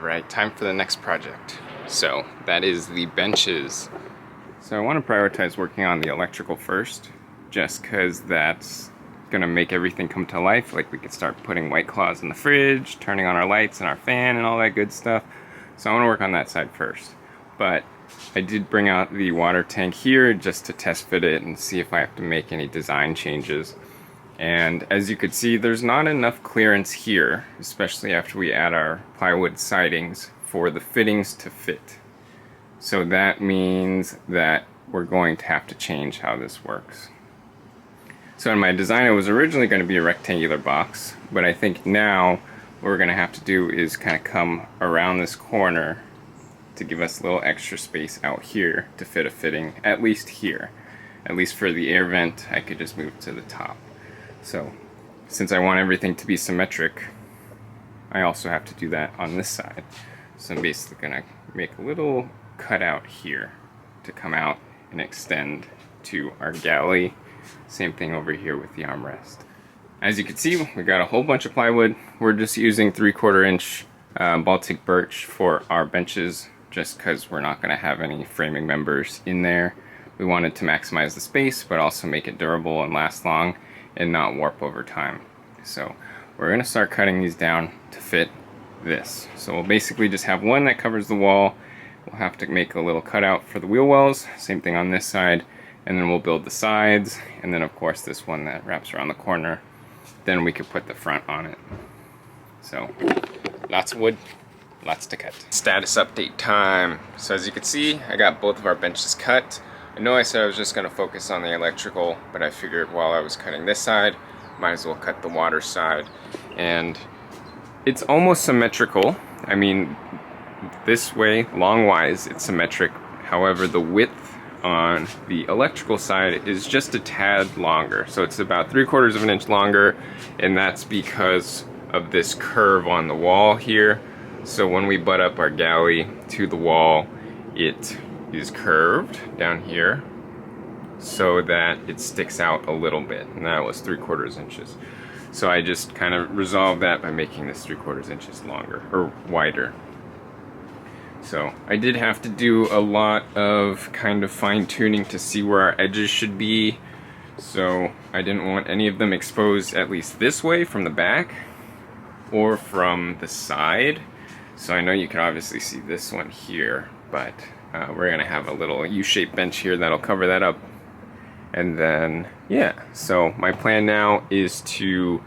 Alright, time for the next project. So that is the benches. So I want to prioritize working on the electrical first, just because that's going to make everything come to life. Like, we could start putting White Claws in the fridge, turning on our lights and our fan and all that good stuff. So I want to work on that side first. But I did bring out the water tank here just to test fit it and see if I have to make any design changes. And as you could see, there's not enough clearance here, especially after we add our plywood sidings, for the fittings to fit. So that means that we're going to have to change how this works. So in my design, it was originally going to be a rectangular box, but I think now what we're going to have to do is kind of come around this corner to give us a little extra space out here to fit a fitting, at least here. At least for the air vent, I could just move to the top. So since I want everything to be symmetric, I also have to do that on this side. So I'm basically going to make a little cutout here to come out and extend to our galley. Same thing over here with the armrest. As you can see, we got a whole bunch of plywood. We're just using 3/4 inch Baltic birch for our benches, just because we're not going to have any framing members in there. We wanted to maximize the space, but also make it durable and last long and not warp over time. So we're going to start cutting these down to fit this. So we'll basically just have one that covers the wall. We'll have to make a little cutout for the wheel wells, same thing on this side, and then we'll build the sides, and then of course this one that wraps around the corner. Then we could put the front on it. So lots of wood, lots to cut. Status update time. So as you can see, I got both of our benches cut. I know I said I was just going to focus on the electrical, but I figured while I was cutting this side, might as well cut the water side. And it's almost symmetrical. I mean, this way, long-wise, it's symmetric. However, the width on the electrical side is just a tad longer. So it's about 3/4 of an inch longer, and that's because of this curve on the wall here. So when we butt up our galley to the wall, it is curved down here so that it sticks out a little bit, and that was 3/4 inches. So I just kind of resolved that by making this 3/4 inches longer, or wider. So I did have to do a lot of kind of fine-tuning to see where our edges should be. So I didn't want any of them exposed, at least this way from the back or from the side. So I know you can obviously see this one here, but we're gonna have a little U-shaped bench here that'll cover that up. And then, yeah, so my plan now is to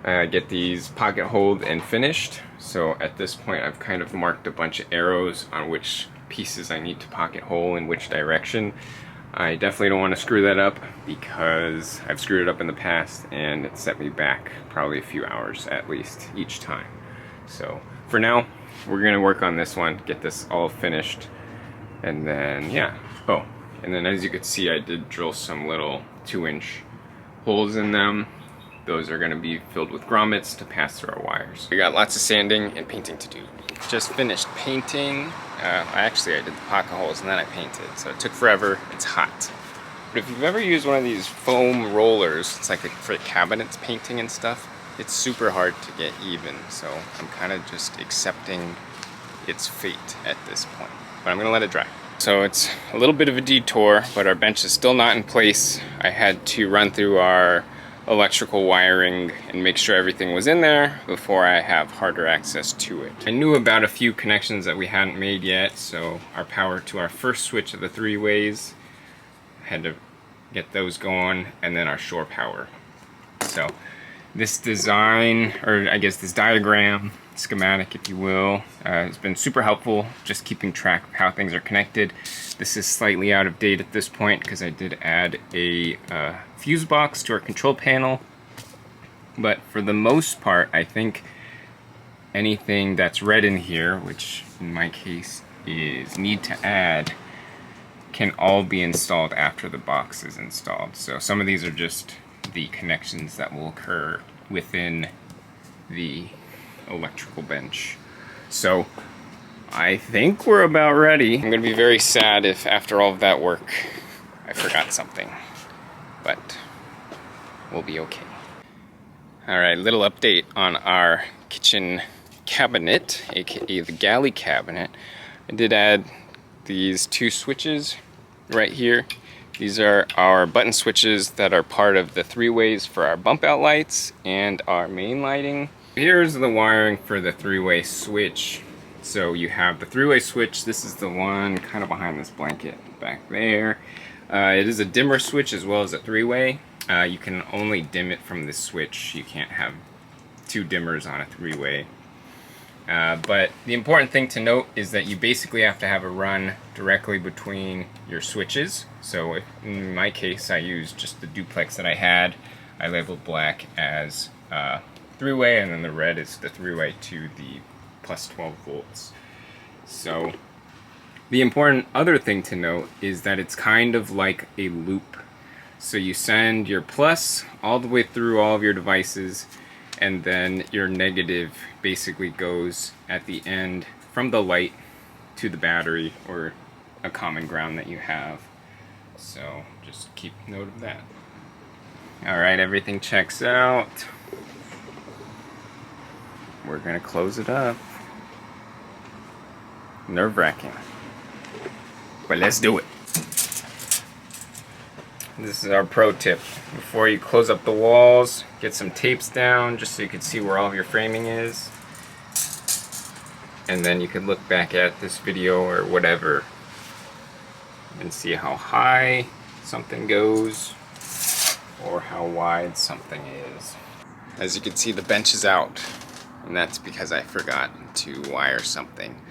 get these pocket holed and finished. So at this point, I've kind of marked a bunch of arrows on which pieces I need to pocket hole in which direction. I definitely don't want to screw that up because I've screwed it up in the past and it set me back probably a few hours at least each time. So for now, we're gonna work on this one, get this all finished, and then, yeah. Oh, and then as you can see, I did drill some little 2-inch holes in them. Those are going to be filled with grommets to pass through our wires. We got lots of sanding and painting to do. Just finished painting. I did the pocket holes and then I painted, so it took forever. It's hot. But if you've ever used one of these foam rollers, it's like for cabinets painting and stuff, it's super hard to get even. So I'm kind of just accepting its fate at this point. But I'm going to let it dry. So it's a little bit of a detour, but our bench is still not in place. I had to run through our electrical wiring and make sure everything was in there before I have harder access to it. I knew about a few connections that we hadn't made yet, so our power to our first switch of the 3-ways, had to get those going, and then our shore power. So this design, or I guess this diagram, schematic if you will, has been super helpful just keeping track of how things are connected. This is slightly out of date at this point because I did add a fuse box to our control panel, but for the most part I think anything that's red in here, which in my case is need to add, can all be installed after the box is installed. So some of these are just the connections that will occur within the electrical bench. So I think we're about ready. I'm gonna be very sad if after all of that work I forgot something, but we'll be okay. Alright, little update on our kitchen cabinet, aka the galley cabinet, I did add these two switches right here. These are our button switches that are part of the 3-ways for our bump out lights and our main lighting. Here's the wiring for the 3-way switch. So you have the 3-way switch. This is the one kind of behind this blanket back there. It is a dimmer switch as well as a 3-way. You can only dim it from this switch. You can't have two dimmers on a 3-way. But the important thing to note is that you basically have to have a run directly between your switches. So if, in my case, I used just the duplex that I had. I labeled black as 3-way, and then the red is the 3-way to the plus 12 volts. So the important other thing to note is that it's kind of like a loop. So you send your plus all the way through all of your devices, and then your negative basically goes at the end from the light to the battery or a common ground that you have. So just keep note of that. Alright, everything checks out. We're gonna close it up. Nerve-wracking, but let's do it. This is our pro tip. Before you close up the walls, get some tapes down just so you can see where all of your framing is. And then you can look back at this video or whatever and see how high something goes or how wide something is. As you can see, the bench is out, and that's because I forgot to wire something.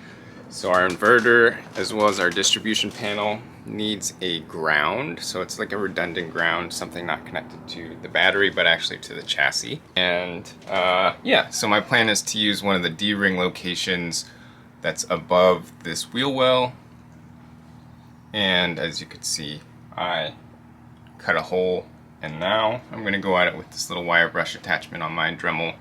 So our inverter, as well as our distribution panel, needs a ground. So it's like a redundant ground, something not connected to the battery, but actually to the chassis. And yeah, so my plan is to use one of the D-ring locations that's above this wheel well. And as you can see, I cut a hole, and now I'm gonna go at it with this little wire brush attachment on my Dremel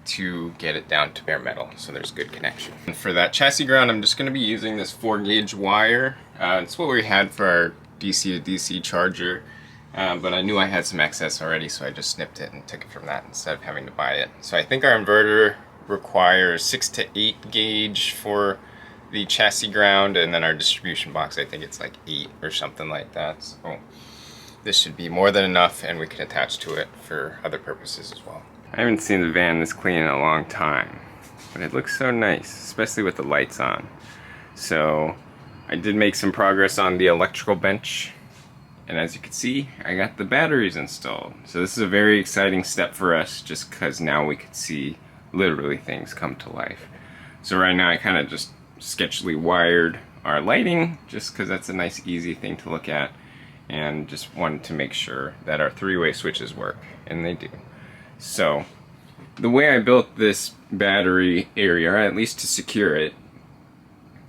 to get it down to bare metal, so there's good connection. And for that chassis ground, I'm just going to be using this 4-gauge wire. It's what we had for our DC to DC charger, but I knew I had some excess already, so I just snipped it and took it from that instead of having to buy it. So I think our inverter requires 6 to 8 gauge for the chassis ground, and then our distribution box, I think it's like 8 or something like that. So this should be more than enough, and we can attach to it for other purposes as well. I haven't seen the van this clean in a long time, but it looks so nice, especially with the lights on. So I did make some progress on the electrical bench, and as you can see, I got the batteries installed. So this is a very exciting step for us, just because now we could see literally things come to life. So right now I kind of just sketchily wired our lighting, just because that's a nice easy thing to look at, and just wanted to make sure that our 3-way switches work, and they do. So the way I built this battery area, or at least to secure it,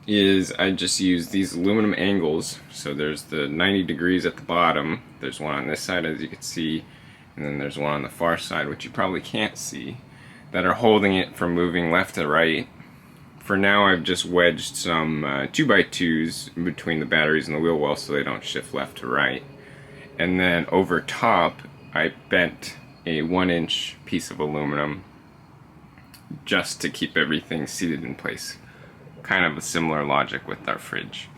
is I just use these aluminum angles. So there's the 90 degrees at the bottom, there's one on this side as you can see, and then there's one on the far side which you probably can't see, that are holding it from moving left to right. For now I've just wedged some 2x2s in between the batteries and the wheel well so they don't shift left to right. And then over top I bent a 1-inch piece of aluminum just to keep everything seated in place. Kind of a similar logic with our fridge.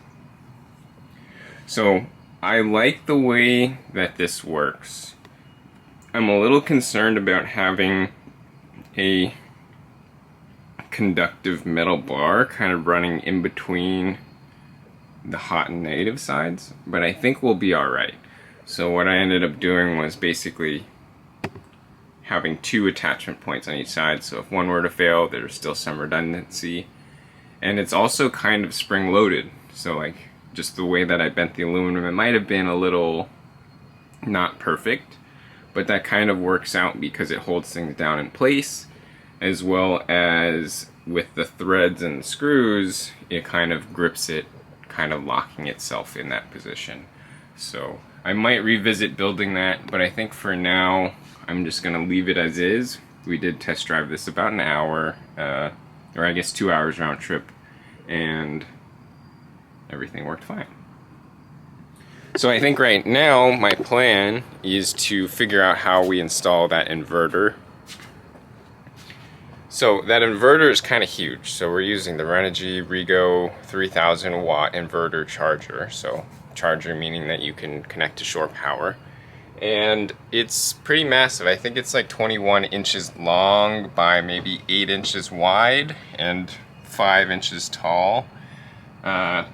So I like the way that this works. I'm a little concerned about having a conductive metal bar kind of running in between the hot and negative sides, but I think we'll be alright. So what I ended up doing was basically having 2 attachment points on each side, so if one were to fail, there's still some redundancy. And it's also kind of spring loaded, so like just the way that I bent the aluminum, it might have been a little not perfect, but that kind of works out because it holds things down in place, as well as with the threads and the screws, it kind of grips it, kind of locking itself in that position. So I might revisit building that, but I think for now I'm just gonna leave it as is. We did test drive this about an hour, or I guess 2 hours round trip, and everything worked fine. So I think right now my plan is to figure out how we install that inverter. So that inverter is kind of huge. So we're using the Renogy REGO 3000W inverter charger. So charger meaning that you can connect to shore power. And it's pretty massive. I think it's like 21 inches long by maybe 8 inches wide and 5 inches tall. But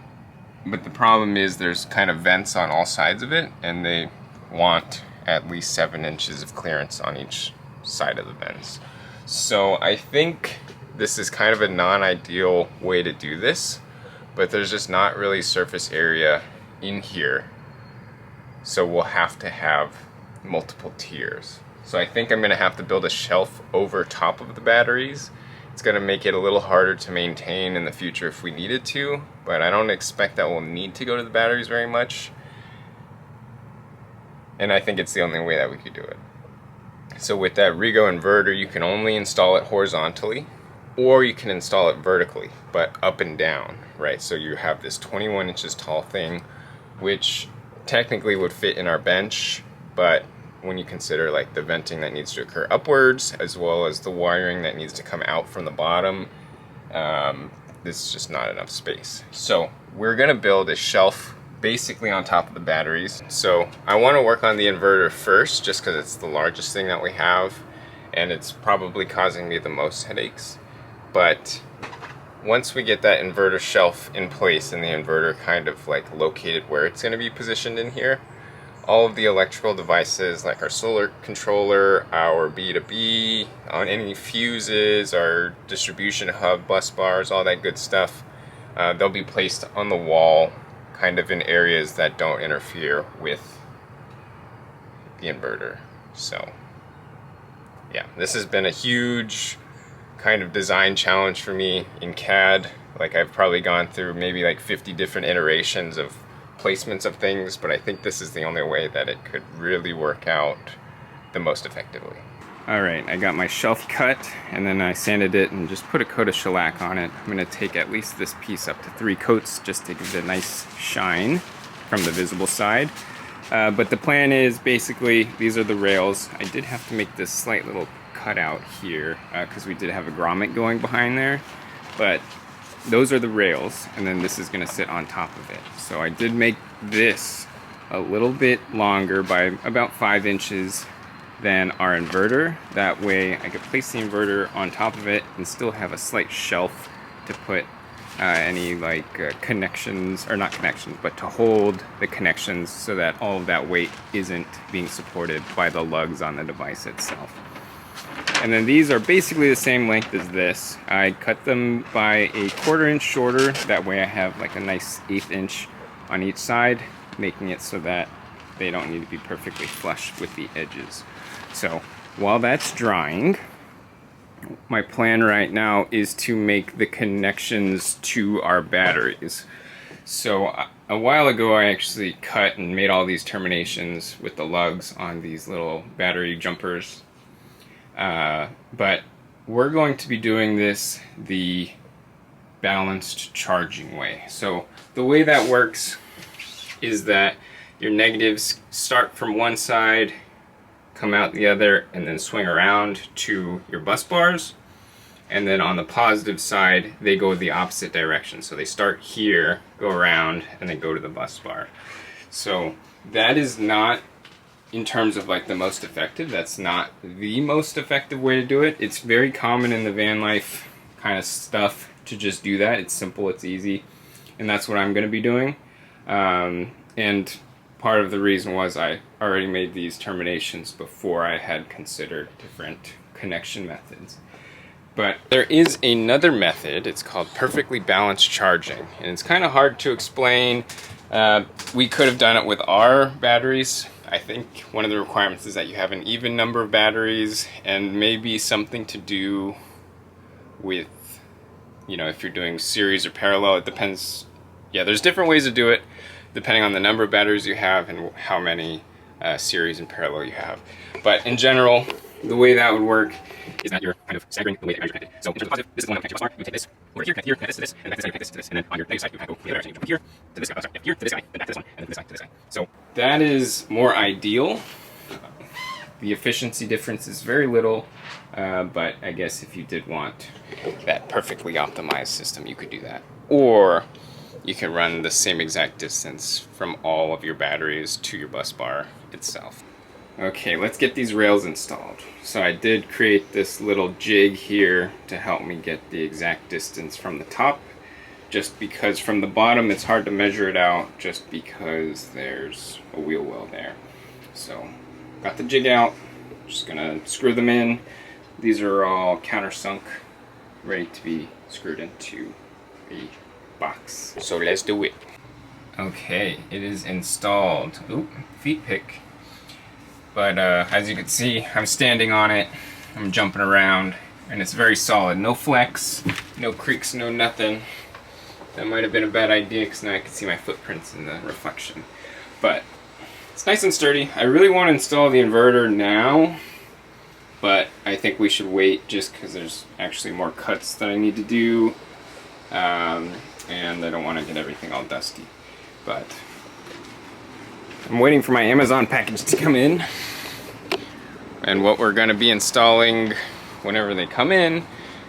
the problem is there's kind of vents on all sides of it, and they want at least 7 inches of clearance on each side of the vents. So I think this is kind of a non-ideal way to do this, but there's just not really surface area in here. So we'll have to have multiple tiers. So I think I'm gonna have to build a shelf over top of the batteries. It's gonna make it a little harder to maintain in the future if we needed to, but I don't expect that we'll need to go to the batteries very much. And I think it's the only way that we could do it. So with that REGO inverter, you can only install it horizontally, or you can install it vertically, but up and down, right? So you have this 21 inches tall thing, which technically would fit in our bench, but when you consider like the venting that needs to occur upwards, as well as the wiring that needs to come out from the bottom, this is just not enough space. So we're gonna build a shelf basically on top of the batteries. So I wanna work on the inverter first, just because it's the largest thing that we have, and it's probably causing me the most headaches. But once we get that inverter shelf in place and the inverter kind of like located where it's gonna be positioned in here, all of the electrical devices like our solar controller, our B2B, on any fuses, our distribution hub, bus bars, all that good stuff, they'll be placed on the wall kind of in areas that don't interfere with the inverter. So yeah, this has been a huge kind of design challenge for me in CAD. Like I've probably gone through maybe like 50 different iterations of placements of things, but I think this is the only way that it could really work out the most effectively. All right, I got my shelf cut, and then I sanded it and just put a coat of shellac on it. I'm gonna take at least this piece up to 3 coats just to give it a nice shine from the visible side. But the plan is basically, these are the rails. I did have to make this slight little cutout here because we did have a grommet going behind there, but those are the rails, and then this is gonna sit on top of it. So I did make this a little bit longer by about 5 inches than our inverter. That way I could place the inverter on top of it and still have a slight shelf to put any like connections, or not connections, but to hold the connections so that all of that weight isn't being supported by the lugs on the device itself. And then these are basically the same length as this. I cut them by a 1/4 inch shorter. That way I have like a nice 1/8 inch on each side, making it so that they don't need to be perfectly flush with the edges. So while that's drying, my plan right now is to make the connections to our batteries. So a while ago I actually cut and made all these terminations with the lugs on these little battery jumpers. But we're going to be doing this the balanced charging way. So the way that works is that your negatives start from one side, come out the other, and then swing around to your bus bars. And then on the positive side, they go the opposite direction. So they start here, go around, and then go to the bus bar. So that is not, in terms of like the most effective, that's not the most effective way to do it. It's very common in the van life kind of stuff to just do that. It's simple, it's easy, and that's what I'm going to be doing. And part of the reason was I already made these terminations before I had considered different connection methods. But there is another method. It's called perfectly balanced charging, and it's kind of hard to explain. We could have done it with our batteries. I think one of the requirements is that you have an even number of batteries, and maybe something to do with, you know, if you're doing series or parallel. It depends. Yeah, there's different ways to do it depending on the number of batteries you have and how many series and parallel you have. But in general, the way that would work is that you're kind of staggering the way that you're connected. So in terms of positive, this is the one that connects to your bus bar. You take this over here, connect here, connect this to this, and back to this guy, connect this to this, and then on your negative side, you kind of go the other direction. You jump here to this guy, sorry, here to this guy, then back to this one, and then this guy to this guy. So that is more ideal. The efficiency difference is very little. But I guess if you did want that perfectly optimized system, you could do that. Or you can run the same exact distance from all of your batteries to your bus bar itself. Okay, let's get these rails installed. So I did create this little jig here to help me get the exact distance from the top, just because from the bottom it's hard to measure it out just because there's a wheel well there. So got the jig out, just gonna screw them in. These are all countersunk, ready to be screwed into a box. So let's do it. Okay, it is installed. Oop, feet pick. But as you can see, I'm standing on it, I'm jumping around, and it's very solid. No flex, no creaks, no nothing. That might have been a bad idea because now I can see my footprints in the reflection. But it's nice and sturdy. I really want to install the inverter now, but I think we should wait just because there's actually more cuts that I need to do, and I don't want to get everything all dusty. But I'm waiting for my Amazon package to come in, and what we're going to be installing whenever they come in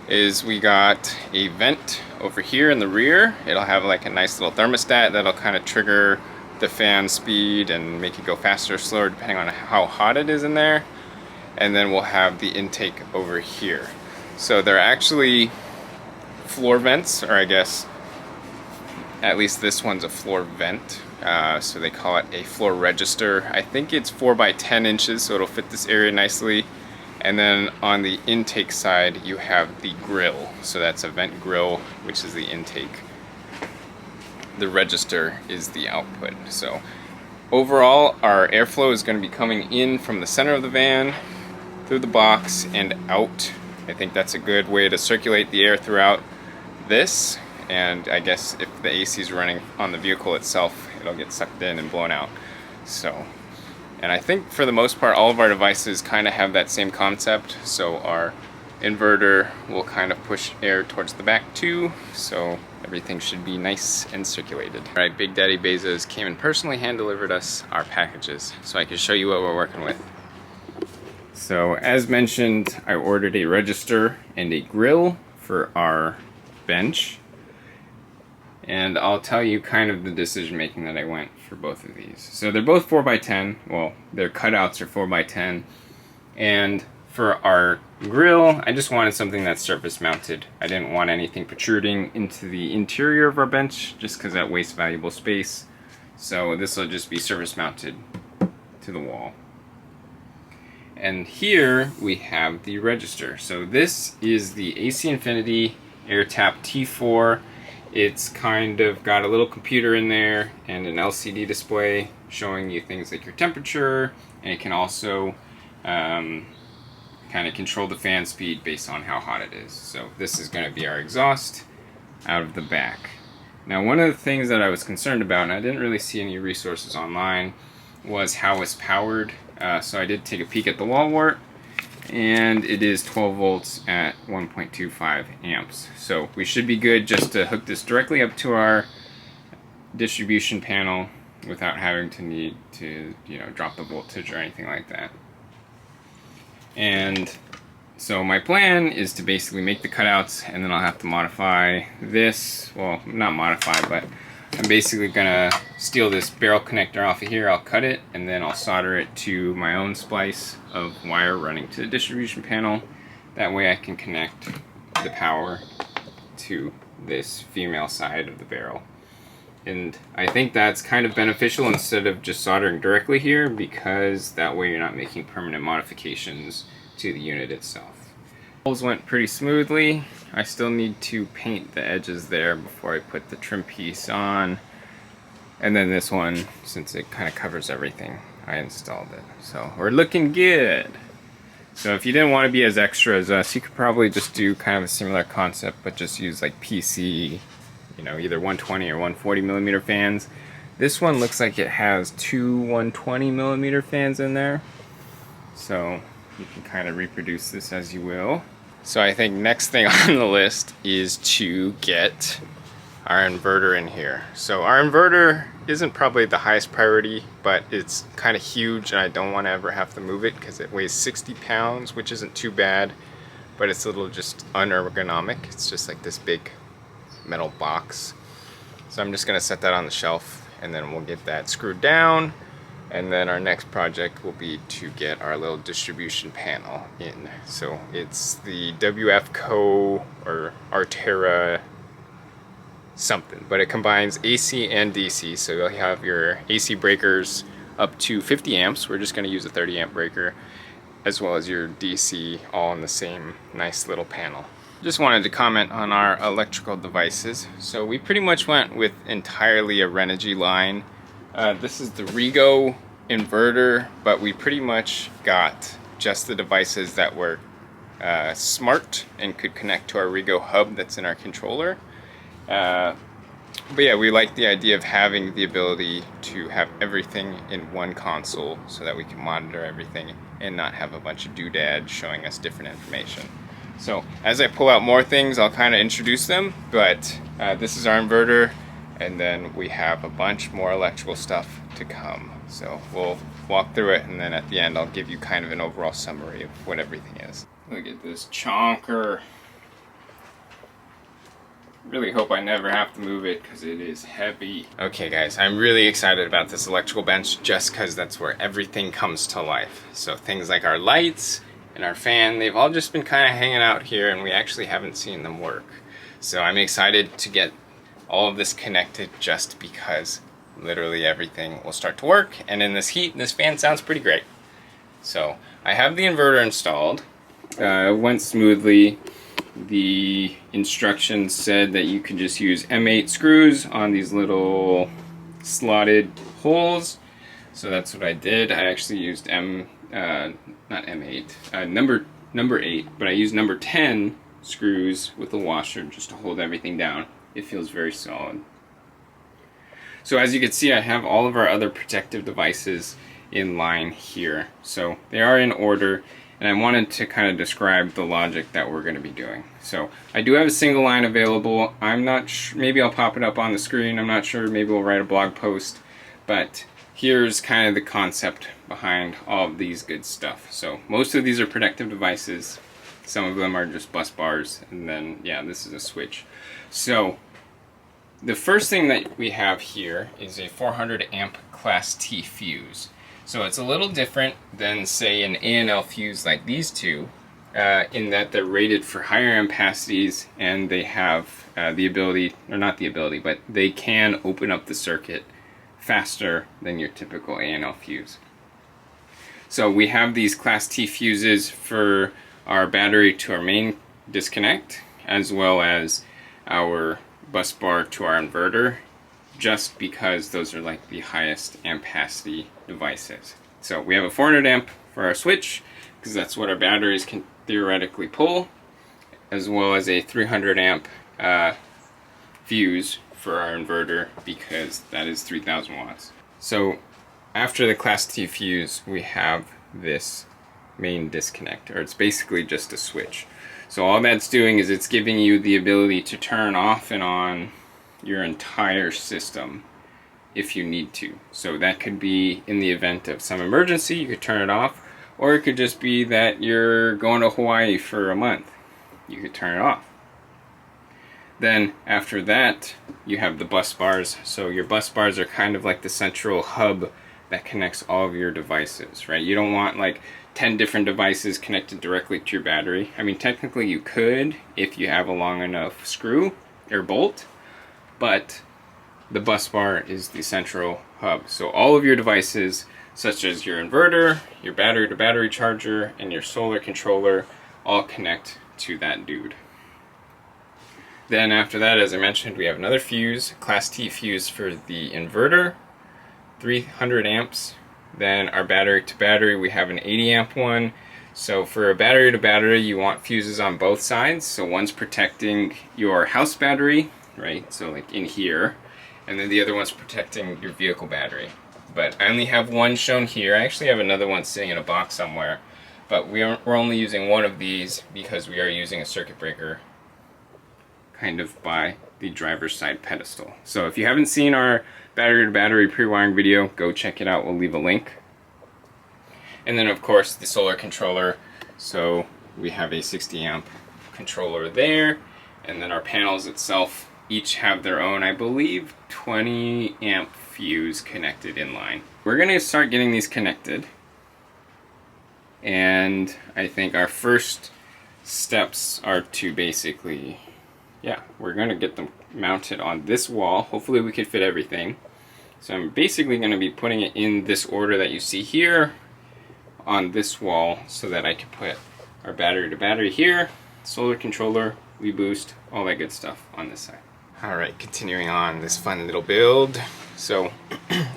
is we got a vent over here in the rear. It'll have like a nice little thermostat that'll kind of trigger the fan speed and make it go faster or slower depending on how hot it is in there. And then we'll have the intake over here. So they're actually floor vents, or I guess at least this one's a floor vent. So they call it a floor register. I think it's 4 by 10 inches, so it'll fit this area nicely. And then on the intake side, you have the grill. So that's a vent grill, which is the intake. The register is the output. So overall, our airflow is going to be coming in from the center of the van, through the box, and out. I think that's a good way to circulate the air throughout this. And I guess if the AC is running on the vehicle itself, it'll get sucked in and blown out. So, and I think for the most part, all of our devices kind of have that same concept. So our inverter will kind of push air towards the back too. So everything should be nice and circulated. All right, Big Daddy Bezos came and personally hand delivered us our packages so I can show you what we're working with. So as mentioned, I ordered a register and a grill for our bench. And I'll tell you kind of the decision making that I went for both of these. So they're both 4 by 10. Well, their cutouts are 4 by 10. And for our grill, I just wanted something that's surface mounted. I didn't want anything protruding into the interior of our bench just because that wastes valuable space. So this will just be surface mounted to the wall. And here we have the register. So this is the AC Infinity AirTap T4. It's kind of got a little computer in there and an LCD display showing you things like your temperature, and it can also kind of control the fan speed based on how hot it is. So this is going to be our exhaust out of the back. Now, one of the things that I was concerned about, and I didn't really see any resources online, was how it's powered. So I did take a peek at the wall wart, and it is 12 volts at 1.25 amps. So we should be good just to hook this directly up to our distribution panel without having to need to, drop the voltage or anything like that. And so my plan is to basically make the cutouts, and then I'll have to modify this. Well, not modify, but I'm basically gonna steal this barrel connector off of here. I'll cut it, and then I'll solder it to my own splice of wire running to the distribution panel. That way I can connect the power to this female side of the barrel. And I think that's kind of beneficial instead of just soldering directly here, because that way you're not making permanent modifications to the unit itself. Holes went pretty smoothly. I still need to paint the edges there before I put the trim piece on. And then this one, since it kind of covers everything, I installed it. So we're looking good. So if you didn't want to be as extra as us, you could probably just do kind of a similar concept, but just use like PC, either 120 or 140 millimeter fans. This one looks like it has two 120 millimeter fans in there. So you can kind of reproduce this as you will. So I think next thing on the list is to get our inverter in here. So our inverter isn't probably the highest priority, but it's kind of huge and I don't want to ever have to move it because it weighs 60 pounds, which isn't too bad. but it's a little just unergonomic. It's just like this big metal box. So I'm just gonna set that on the shelf, and then we'll get that screwed down. And then our next project will be to get our little distribution panel in. So it's the WFCO or Artera something, but it combines AC and DC. So you'll have your AC breakers up to 50 amps. We're just going to use a 30 amp breaker, as well as your DC, all in the same nice little panel. Just wanted to comment on our electrical devices. So we pretty much went with entirely a Renogy line. This is the REGO inverter, but we pretty much got just the devices that were smart and could connect to our REGO hub that's in our controller. But yeah, we like the idea of having the ability to have everything in one console so that we can monitor everything and not have a bunch of doodads showing us different information. So as I pull out more things, I'll kind of introduce them, but this is our inverter. And then we have a bunch more electrical stuff to come. So we'll walk through it, and then at the end I'll give you kind of an overall summary of what everything is. Look at this chonker. Really hope I never have to move it because it is heavy. Okay guys, I'm really excited about this electrical bench just because that's where everything comes to life. So things like our lights and our fan, they've all just been kind of hanging out here and we actually haven't seen them work. So I'm excited to get all of this connected just because literally everything will start to work, and in this heat this fan sounds pretty great. So I have the inverter installed. It went smoothly. The instructions said that you can just use M8 screws on these little slotted holes, so that's what I did. I actually used number 8, but I used number 10 screws with a washer just to hold everything down. It feels very solid. So as you can see, I have all of our other protective devices in line here. So they are in order, and I wanted to kind of describe the logic that we're going to be doing. So I do have a single line available. I'm not sure, maybe I'll pop it up on the screen. I'm not sure, maybe we'll write a blog post. But here's kind of the concept behind all of these good stuff. So most of these are protective devices. Some of them are just bus bars, and then yeah, this is a switch. So the first thing that we have here is a 400 amp class T fuse. So it's a little different than say an A&L fuse like these two, in that they're rated for higher ampacities, and they have the ability, or not the ability, but they can open up the circuit faster than your typical A&L fuse. So we have these class T fuses for our battery to our main disconnect, as well as our bus bar to our inverter, just because those are like the highest ampacity devices. So we have a 400 amp for our switch, because that's what our batteries can theoretically pull, as well as a 300 amp fuse for our inverter, because that is 3000 watts. So after the class T fuse, we have this main disconnect, or it's basically just a switch. So all that's doing is it's giving you the ability to turn off and on your entire system if you need to. So that could be in the event of some emergency, you could turn it off, or it could just be that you're going to Hawaii for a month. You could turn it off. Then after that, you have the bus bars. So your bus bars are kind of like the central hub that connects all of your devices, right? You don't want like 10 different devices connected directly to your battery. I mean, technically you could if you have a long enough screw or bolt, but the bus bar is the central hub. So all of your devices, such as your inverter, your battery to battery charger, and your solar controller, all connect to that dude. Then after that, as I mentioned, we have another fuse, class T fuse for the inverter, 300 amps. Then our battery to battery, we have an 80 amp one. So for a battery to battery, you want fuses on both sides. So one's protecting your house battery, right? So like in here, and then the other one's protecting your vehicle battery. But I only have one shown here. I actually have another one sitting in a box somewhere, but we're only using one of these because we are using a circuit breaker kind of by the driver's side pedestal. So if you haven't seen our battery to battery pre-wiring video, go check it out. We'll leave a link. And then of course the solar controller. So we have a 60 amp controller there, and then our panels itself each have their own, I believe, 20 amp fuse connected in line. We're gonna start getting these connected, and I think our first steps are to basically, yeah, we're gonna get them mounted on this wall. Hopefully we can fit everything. So I'm basically gonna be putting it in this order that you see here on this wall, so that I can put our battery to battery here, solar controller, WeBoost, all that good stuff on this side. Alright, continuing on this fun little build. So I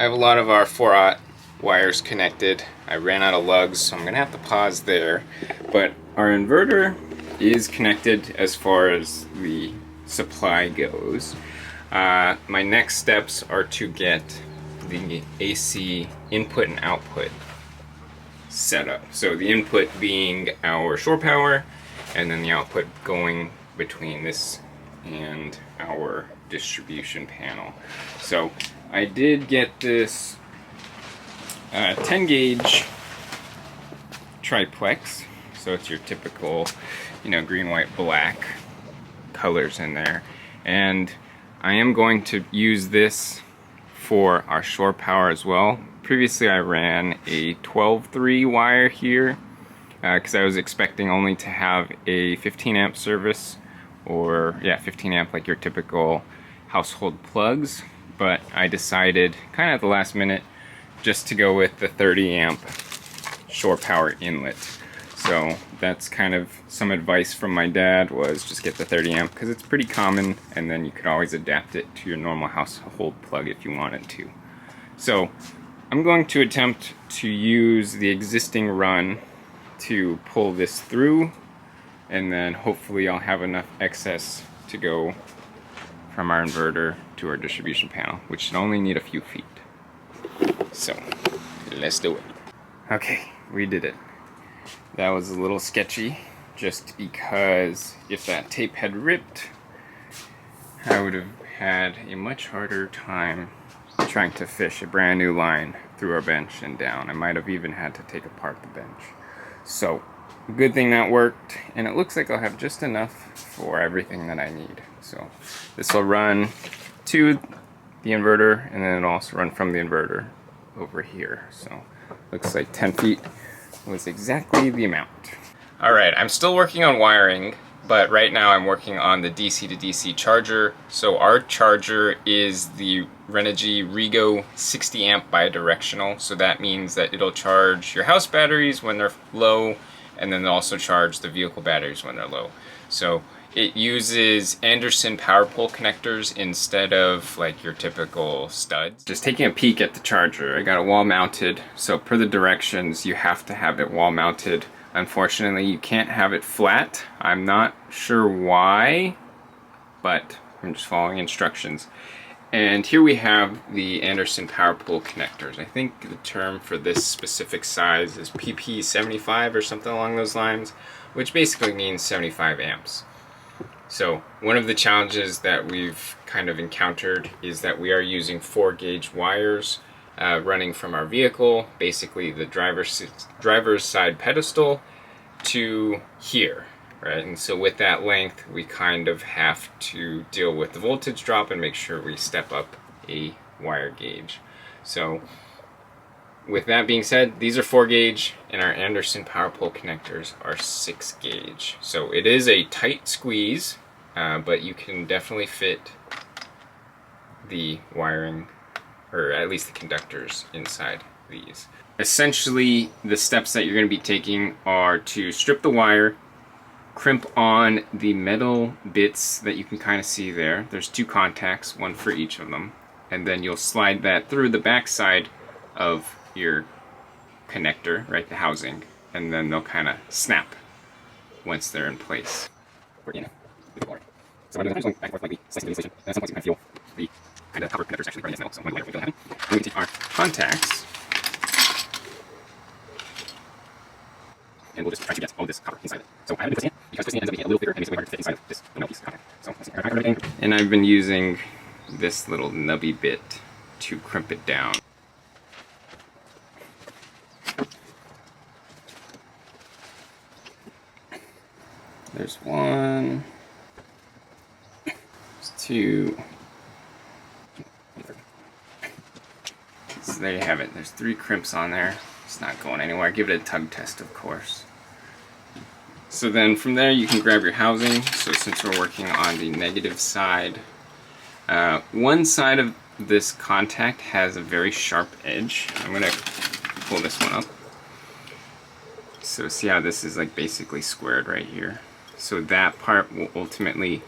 have a lot of our 4-aught wires connected. I ran out of lugs, so I'm gonna have to pause there. But our inverter is connected as far as the supply goes. My next steps are to get the AC input and output set up. So the input being our shore power, and then the output going between this and our distribution panel. So I did get this 10 gauge triplex, so it's your typical, you know, green, white, black colors in there, and I am going to use this for our shore power as well. Previously I ran a 12-3 wire here because I was expecting only to have a 15 amp service, or yeah, 15 amp like your typical household plugs, but I decided kind of at the last minute just to go with the 30 amp shore power inlet. So that's kind of some advice from my dad, was just get the 30 amp because it's pretty common, and then you could always adapt it to your normal household plug if you wanted to. So I'm going to attempt to use the existing run to pull this through, and then hopefully I'll have enough excess to go from our inverter to our distribution panel, which should only need a few feet. So let's do it. Okay, we did it. That was a little sketchy, just because if that tape had ripped, I would have had a much harder time trying to fish a brand new line through our bench and down. I might have even had to take apart the bench. So good thing that worked, and it looks like I'll have just enough for everything that I need. So this will run to the inverter, and then it'll also run from the inverter over here. So looks like 10 feet was exactly the amount. Alright, I'm still working on wiring, but right now I'm working on the DC to DC charger. So our charger is the Renogy REGO 60 amp bidirectional. So that means that it'll charge your house batteries when they're low, and then they'll also charge the vehicle batteries when they're low. So it uses Anderson power pole connectors instead of like your typical studs. Just taking a peek at the charger, I got it wall mounted. So per the directions, you have to have it wall mounted. Unfortunately, you can't have it flat. I'm not sure why, but I'm just following instructions. And here we have the Anderson power pole connectors. I think the term for this specific size is PP75 or something along those lines, which basically means 75 amps. So one of the challenges that we've kind of encountered is that we are using 4 gauge wires running from our vehicle, basically the driver's side pedestal to here, right? And so with that length, we kind of have to deal with the voltage drop and make sure we step up a wire gauge. So with that being said, these are 4 gauge, and our Anderson power pole connectors are 6 gauge. So it is a tight squeeze, but you can definitely fit the wiring, or at least the conductors, inside these. Essentially, the steps that you're going to be taking are to strip the wire, crimp on the metal bits that you can kind of see there. There's 2 contacts, one for each of them, and then you'll slide that through the back side of your connector, right, the housing, and then they'll kind of snap once they're in place. So I'm going back and forth like the slicing legislation, and at some point you kind of feel the kind of copper connectors actually burning against metal, so one layer will happen. Then we take our contacts, and we'll just try to get all this copper inside it. So I haven't been twisting it, because twisting it ends up making it a little thicker and makes it way harder to fit inside of this metal piece of contact. So let's see, I everything. And I've been using this little nubby bit to crimp it down. There's one, there's two. So there you have it. There's 3 crimps on there. It's not going anywhere. Give it a tug test, of course. So then from there you can grab your housing. So since we're working on the negative side, one side of this contact has a very sharp edge. I'm gonna pull this one up. So see how this is like basically squared right here. So that part will ultimately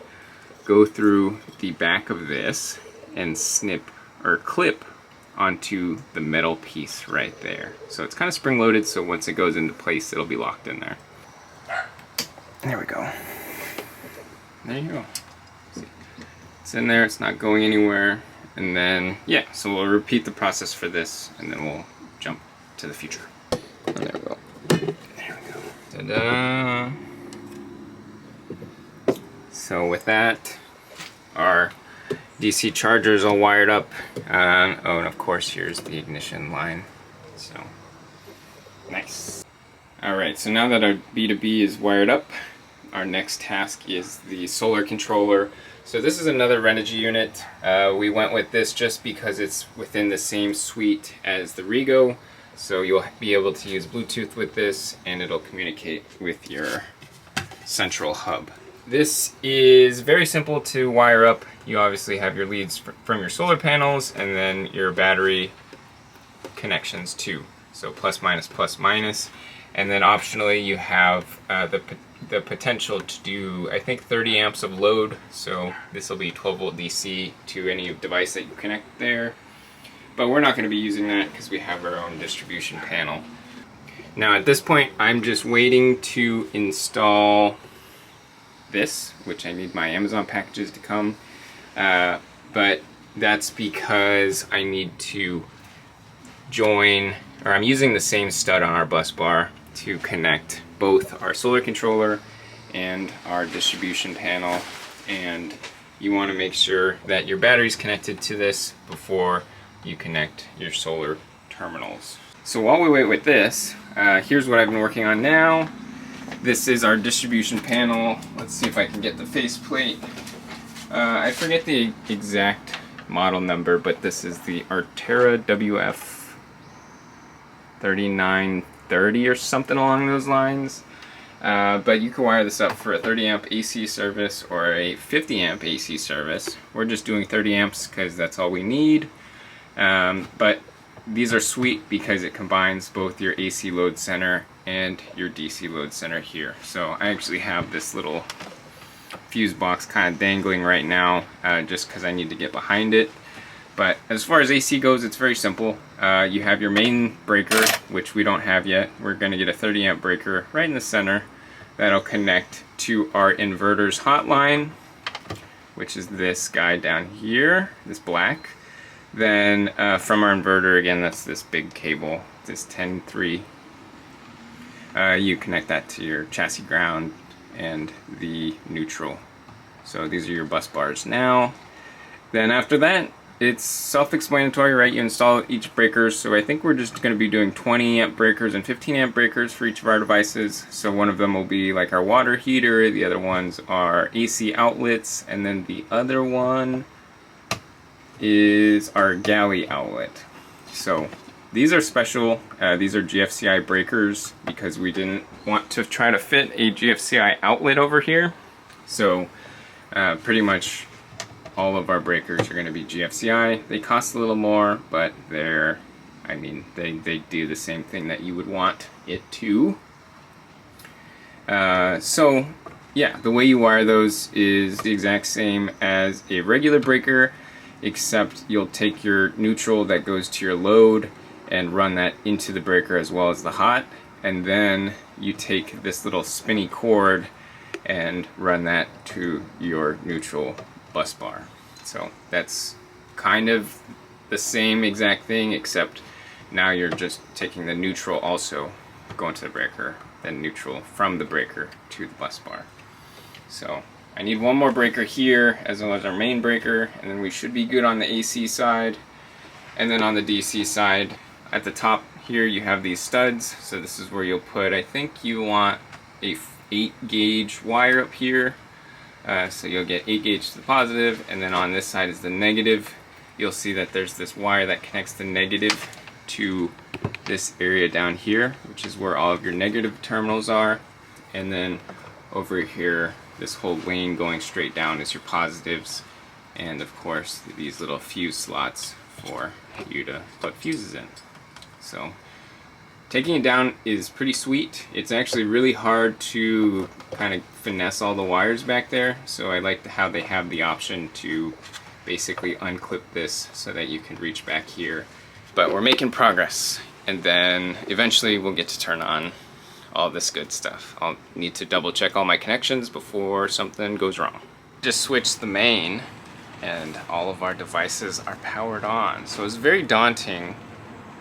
go through the back of this and snip or clip onto the metal piece right there. So it's kind of spring loaded, so once it goes into place it'll be locked in there. There we go. There you go. See, it's in there, it's not going anywhere. And then, yeah, so we'll repeat the process for this and then we'll jump to the future. And there we go. There we go. Ta-da! So with that, our DC charger is all wired up. Oh, and of course here's the ignition line. So, nice. Alright, so now that our B2B is wired up, our next task is the solar controller. So this is another Renogy unit. We went with this just because it's within the same suite as the REGO. So you'll be able to use Bluetooth with this and it'll communicate with your central hub. This is very simple to wire up. You obviously have your leads from your solar panels and then your battery connections too. So plus minus. And then optionally you have the potential to do, I think, 30 amps of load. So this will be 12 volt DC to any device that you connect there. But we're not going to be using that because we have our own distribution panel. Now at this point I'm just waiting to install this, which I need my Amazon packages to come. But that's because I need to join, or I'm using the same stud on our bus bar to connect both our solar controller and our distribution panel, and you want to make sure that your battery's connected to this before you connect your solar terminals. So while we wait with this, here's what I've been working on now. This is our distribution panel. Let's see if I can get the faceplate. I forget the exact model number, but this is the Artera WF 3930 or something along those lines. But you can wire this up for a 30 amp AC service or a 50 amp AC service. We're just doing 30 amps because that's all we need. But these are sweet because it combines both your AC load center and your DC load center here. So I actually have this little fuse box kind of dangling right now just because I need to get behind it. But as far as AC goes, it's very simple. You have your main breaker, which we don't have yet. We're going to get a 30 amp breaker right in the center that'll connect to our inverter's hotline, which is this guy down here, this black. Then from our inverter, again, that's this big cable, this 10-3. You connect that to your chassis ground and the neutral. So these are your bus bars now. Then after that, it's self-explanatory, right? You install each breaker. So I think we're just going to be doing 20 amp breakers and 15 amp breakers for each of our devices. So one of them will be like our water heater, the other ones are AC outlets, and then the other one is our galley outlet. So these are special. These are GFCI breakers because we didn't want to try to fit a GFCI outlet over here. So pretty much all of our breakers are going to be GFCI. They cost a little more, but they're, I mean, they do the same thing that you would want it to. So yeah, the way you wire those is the exact same as a regular breaker, except you'll take your neutral that goes to your load and run that into the breaker as well as the hot, and then you take this little spinny cord and run that to your neutral bus bar. So that's kind of the same exact thing, except now you're just taking the neutral also going to the breaker, then neutral from the breaker to the bus bar. So I need one more breaker here as well as our main breaker, and then we should be good on the AC side. And then on the DC side, at the top here you have these studs. So this is where you'll put, I think you want a 8 gauge wire up here. So you'll get 8 gauge to the positive, and then on this side is the negative. You'll see that there's this wire that connects the negative to this area down here, which is where all of your negative terminals are. And then over here, this whole lane going straight down is your positives. And of course, these little fuse slots for you to put fuses in. So taking it down is pretty sweet. It's actually really hard to kind of finesse all the wires back there. So I like how they have the option to basically unclip this so that you can reach back here. But we're making progress. And then eventually we'll get to turn on all this good stuff. I'll need to double check all my connections before something goes wrong. Just switched the main and all of our devices are powered on. So it's very daunting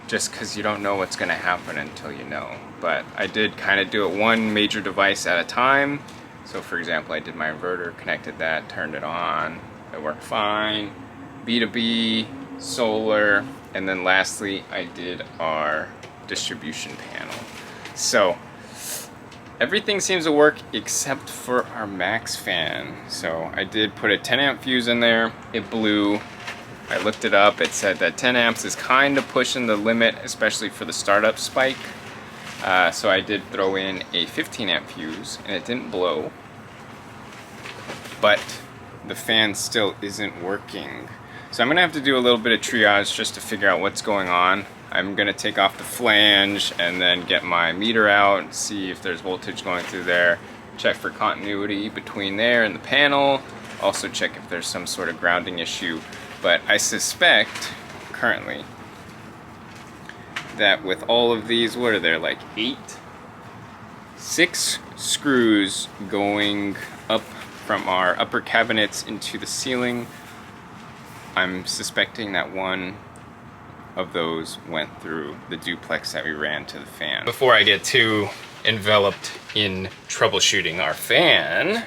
just because you don't know what's going to happen until you know. But I did kind of do it one major device at a time. So for example, I did my inverter, connected that, turned it on, it worked fine. B2B, solar, and then lastly I did our distribution panel. So everything seems to work except for our max fan. So I did put a 10 amp fuse in there. It blew. I looked it up. It said that 10 amps is kind of pushing the limit, especially for the startup spike. So I did throw in a 15 amp fuse and it didn't blow. But the fan still isn't working. So I'm gonna have to do a little bit of triage just to figure out what's going on. I'm gonna take off the flange and then get my meter out and see if there's voltage going through there. Check for continuity between there and the panel. Also check if there's some sort of grounding issue. But I suspect currently that with all of these, what are there, like 6 screws going up from our upper cabinets into the ceiling. I'm suspecting that one of those went through the duplex that we ran to the fan. Before I get too enveloped in troubleshooting our fan,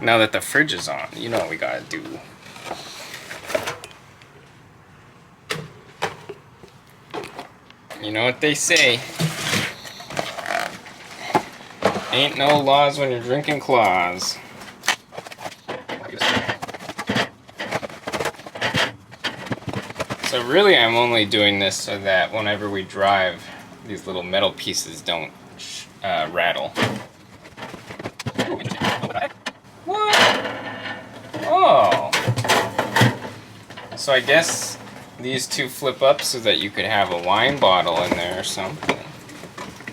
now that the fridge is on, you know what we gotta do. You know what they say, ain't no laws when you're drinking claws. So really I'm only doing this so that whenever we drive, these little metal pieces don't rattle. What? Oh. So I guess these two flip up so that you could have a wine bottle in there or something.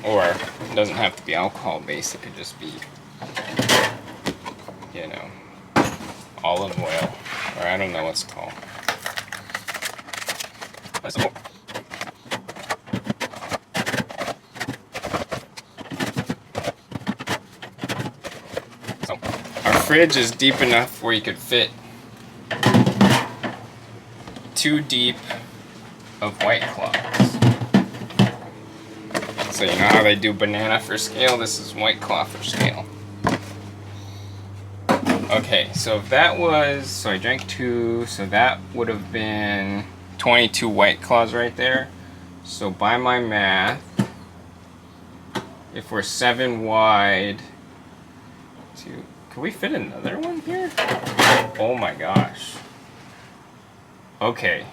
Or it doesn't have to be alcohol based, it could just be, you know, olive oil, or I don't know what's called. So our fridge is deep enough where you could fit 2 deep of White Claws. So you know how they do banana for scale? This is White Claw for scale. Okay, so if that was, so I drank 2, so that would have been 22 White Claws right there. So by my math, if we're 7 wide, can we fit another one here? Oh my gosh. Okay.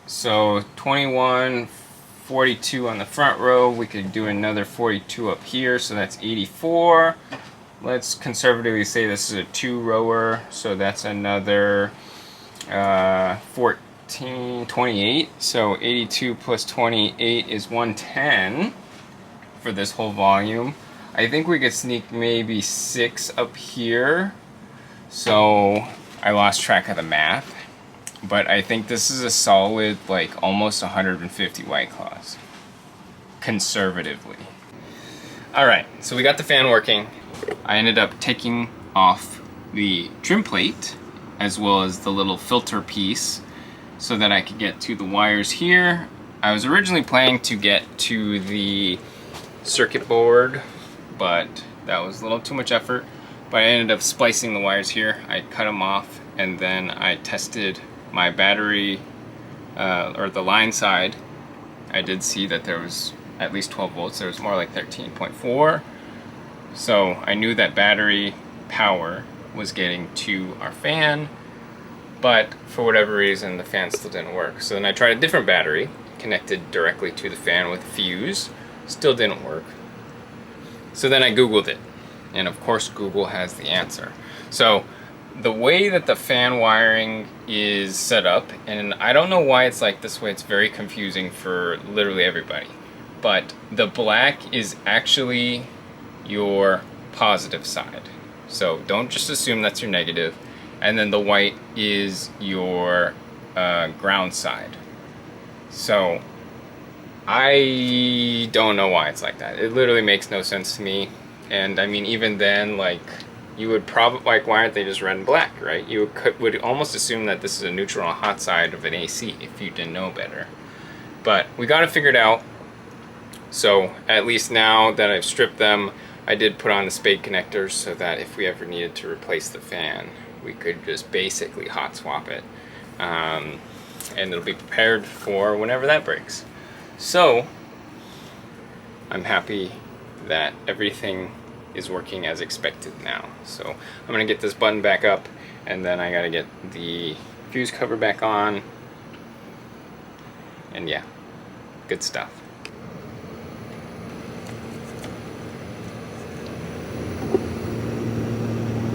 So 21, 42 on the front row. We could do another 42 up here, so that's 84. Let's conservatively say this is a 2-rower, so that's another 28. So 82 plus 28 is 110 for this whole volume. I think we could sneak maybe 6 up here. So I lost track of the math. But I think this is a solid, like, almost 150 White Claws. Conservatively. Alright, so we got the fan working. I ended up taking off the trim plate, as well as the little filter piece, so that I could get to the wires here. I was originally planning to get to the circuit board, but that was a little too much effort. But I ended up splicing the wires here. I cut them off, and then I tested my battery, or the line side. I did see that there was at least 12 volts. There was more like 13.4. So I knew that battery power was getting to our fan, but for whatever reason the fan still didn't work. So then I tried a different battery connected directly to the fan with a fuse. Still didn't work. So then I Googled it, and of course Google has the answer. So the way that the fan wiring is set up, and I don't know why it's like this way, it's very confusing for literally everybody, but the black is actually your positive side. So don't just assume that's your negative. And then the white is your ground side. So I don't know why it's like that. It literally makes no sense to me. And I mean, even then, like, you would probably, like, why aren't they just red and black, right? You would almost assume that this is a neutral and hot side of an AC if you didn't know better. But we got it figured out. So at least now that I've stripped them, I did put on the spade connectors so that if we ever needed to replace the fan, we could just basically hot swap it. And it'll be prepared for whenever that breaks. So I'm happy that everything is working as expected now. So I'm gonna get this button back up, and then I gotta get the fuse cover back on. And yeah, good stuff.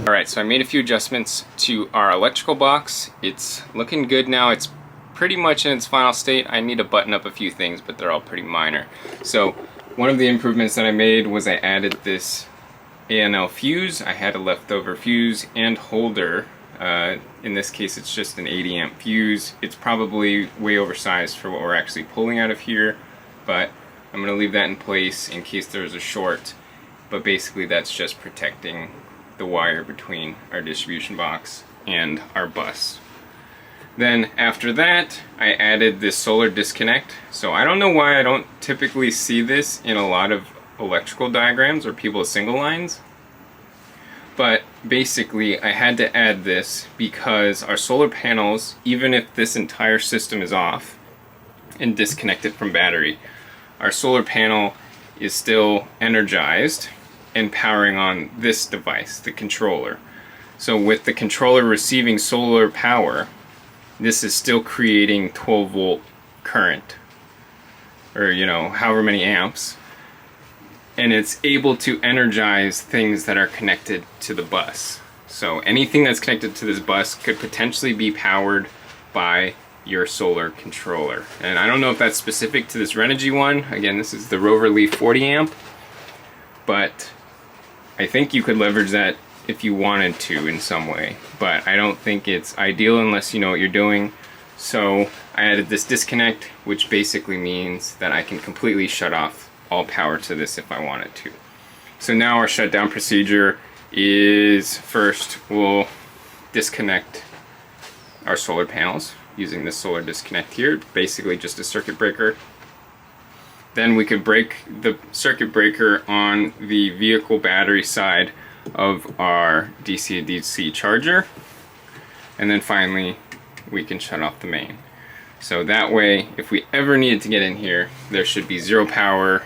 Alright, so I made a few adjustments to our electrical box. It's looking good now. It's pretty much in its final state. I need to button up a few things, but they're all pretty minor. So one of the improvements that I made was I added this ANL fuse. I had a leftover fuse and holder. In this case, it's just an 80 amp fuse. It's probably way oversized for what we're actually pulling out of here, but I'm going to leave that in place in case there's a short. But basically that's just protecting the wire between our distribution box and our bus. Then after that, I added this solar disconnect. So I don't know why I don't typically see this in a lot of electrical diagrams or people with single lines. But basically I had to add this because our solar panels, even if this entire system is off and disconnected from battery, our solar panel is still energized and powering on this device, the controller. So with the controller receiving solar power, this is still creating 12 volt current, or however many amps, and it's able to energize things that are connected to the bus. So anything that's connected to this bus could potentially be powered by your solar controller. And I don't know if that's specific to this Renogy one. Again, this is the Rover LI 40 amp, but I think you could leverage that if you wanted to in some way, but I don't think it's ideal unless you know what you're doing. So I added this disconnect, which basically means that I can completely shut off all power to this if I wanted to. So now our shutdown procedure is, first we'll disconnect our solar panels using this solar disconnect here, basically just a circuit breaker. Then we could break the circuit breaker on the vehicle battery side of our DC-DC charger, and then finally we can shut off the main. So that way, if we ever needed to get in here, there should be zero power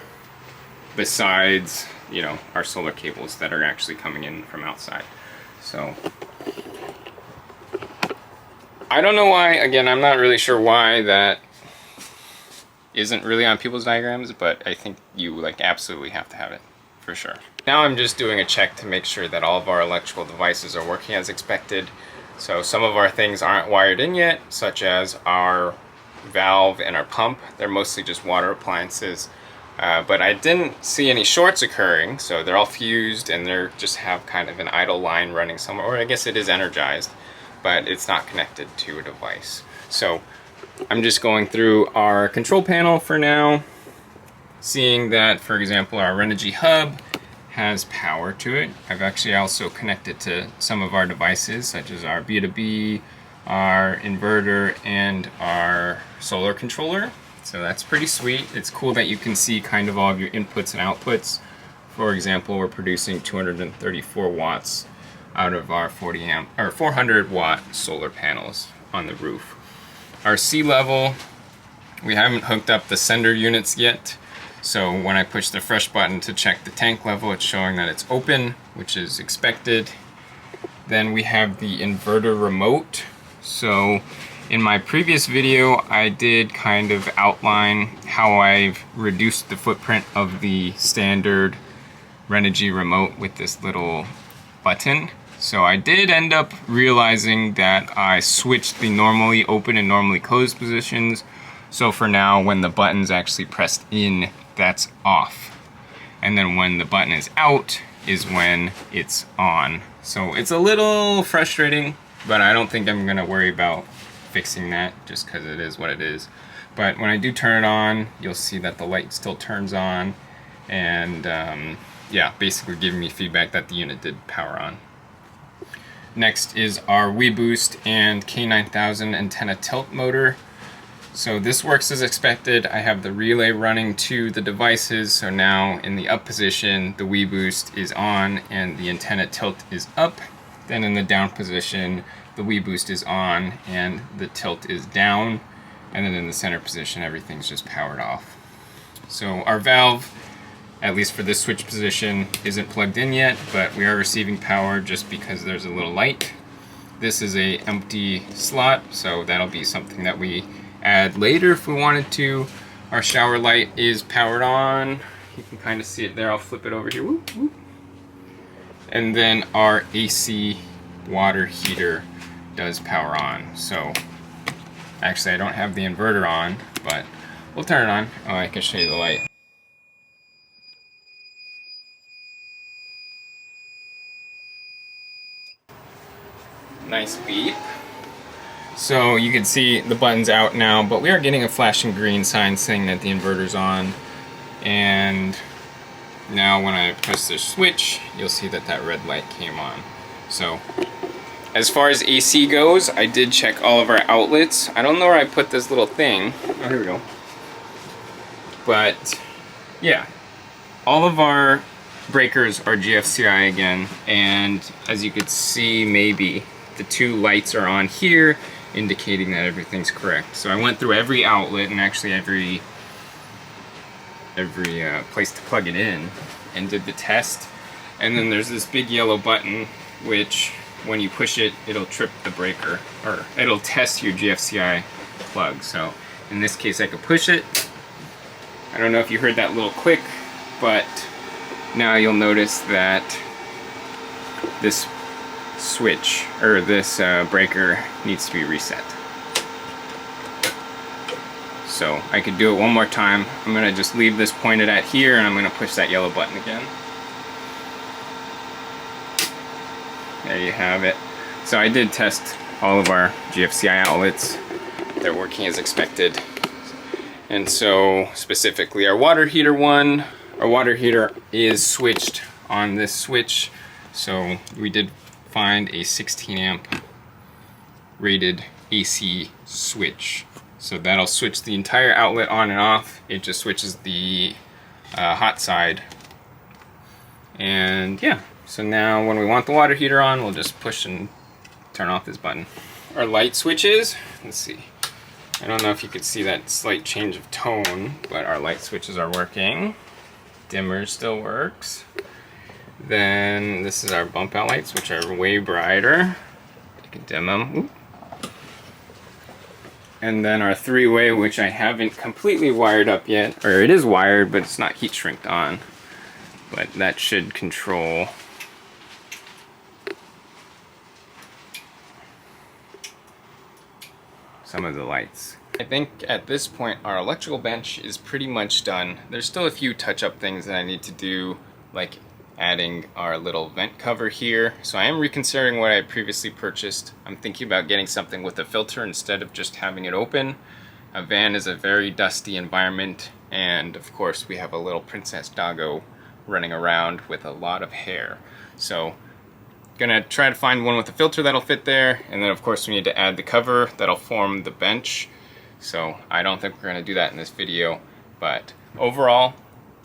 besides, our solar cables that are actually coming in from outside. So I don't know why, again, I'm not really sure why that isn't really on people's diagrams, but I think you absolutely have to have it for sure. Now I'm just doing a check to make sure that all of our electrical devices are working as expected. So some of our things aren't wired in yet, such as our valve and our pump. They're mostly just water appliances. But I didn't see any shorts occurring, so they're all fused and they're just have kind of an idle line running somewhere, or I guess it is energized, but it's not connected to a device. So I'm just going through our control panel for now, seeing that, for example, our Renogy hub has power to it. I've actually also connected to some of our devices, such as our B2B, our inverter, and our solar controller. So that's pretty sweet. It's cool that you can see kind of all of your inputs and outputs. For example, we're producing 234 watts out of our 400 watt solar panels on the roof. Our sea level, we haven't hooked up the sender units yet, So when I push the fresh button to check the tank level, it's showing that it's open, which is expected. Then we have the inverter remote. So in my previous video, I did kind of outline how I've reduced the footprint of the standard Renogy remote with this little button. So I did end up realizing that I switched the normally open and normally closed positions. So for now, when the button's actually pressed in, that's off. And then when the button is out is when it's on. So it's a little frustrating, but I don't think I'm gonna worry about fixing that just because it is what it is. But when I do turn it on, you'll see that the light still turns on, and yeah, basically giving me feedback that the unit did power on. Next is our WeBoost and K9000 antenna tilt motor. So this works as expected. I have the relay running to the devices, so now in the up position, the WeBoost is on and the antenna tilt is up. Then in the down position, the WeBoost is on and the tilt is down. And then in the center position, everything's just powered off. So our valve, at least for this switch position, isn't plugged in yet, but we are receiving power just because there's a little light. This is a empty slot, so that'll be something that we add later if we wanted to. Our shower light is powered on. You can kind of see it there. I'll flip it over here. Whoop, whoop. And then our AC water heater does power on. So actually I don't have the inverter on, but we'll turn it on. Oh, I can show you the light. Nice beep. So you can see the button's out now, but we are getting a flashing green sign saying that the inverter's on. And now when I press the switch, you'll see that that red light came on. So as far as AC goes, I did check all of our outlets. I don't know where I put this little thing. Oh, here we go. But yeah, all of our breakers are GFCI again, and as you could see, maybe the two lights are on here, indicating that everything's correct. So I went through every outlet and actually every place to plug it in and did the test. And then there's this big yellow button, which when you push it, it'll trip the breaker, or it'll test your GFCI plug. So in this case, I could push it. I don't know if you heard that little click, but now you'll notice that this switch, or this breaker, needs to be reset. So I could do it one more time. I'm gonna just leave this pointed at here, and I'm gonna push that yellow button again. There you have it. So I did test all of our GFCI outlets. They're working as expected. And so specifically our water heater is switched on this switch. So we did find a 16 amp rated AC switch. So that'll switch the entire outlet on and off. It just switches the hot side. And yeah, so now when we want the water heater on, we'll just push and turn off this button. Our light switches, let's see. I don't know if you could see that slight change of tone, but our light switches are working. Dimmer still works. Then this is our bump out lights, which are way brighter. You can dim them. Ooh. And then our three-way, which I haven't completely wired up yet, or it is wired, but it's not heat shrinked on. But that should control some of the lights. I think at this point our electrical bench is pretty much done. There's still a few touch-up things that I need to do, like adding our little vent cover here. So I am reconsidering what I previously purchased. I'm thinking about getting something with a filter instead of just having it open. A van is a very dusty environment, and of course we have a little princess doggo running around with a lot of hair. So gonna try to find one with a filter that'll fit there, and then of course we need to add the cover that'll form the bench. So I don't think we're gonna do that in this video, but overall,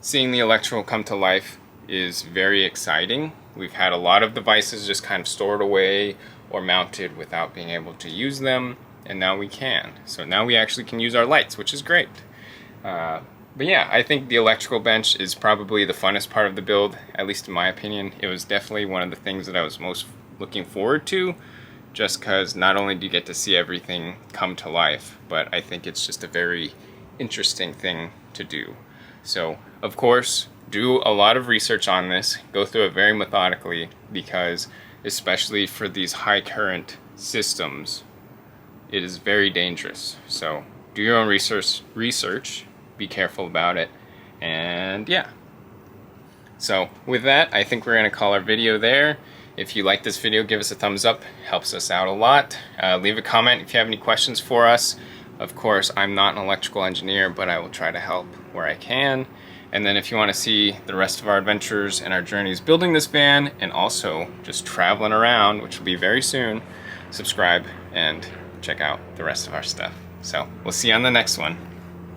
seeing the electrical come to life is very exciting. We've had a lot of devices just kind of stored away or mounted without being able to use them, and now we can. So now we actually can use our lights, which is great. But yeah, I think the electrical bench is probably the funnest part of the build, at least in my opinion. It was definitely one of the things that I was most looking forward to, just because not only do you get to see everything come to life, but I think it's just a very interesting thing to do. So, of course, do a lot of research on this, go through it very methodically, because especially for these high current systems, it is very dangerous. So do your own research, be careful about it, and yeah. So with that, I think we're going to call our video there. If you like this video, give us a thumbs up, helps us out a lot. Leave a comment if you have any questions for us. Of course, I'm not an electrical engineer, but I will try to help where I can. And then if you want to see the rest of our adventures and our journeys building this van, and also just traveling around, which will be very soon, subscribe and check out the rest of our stuff. So we'll see you on the next one.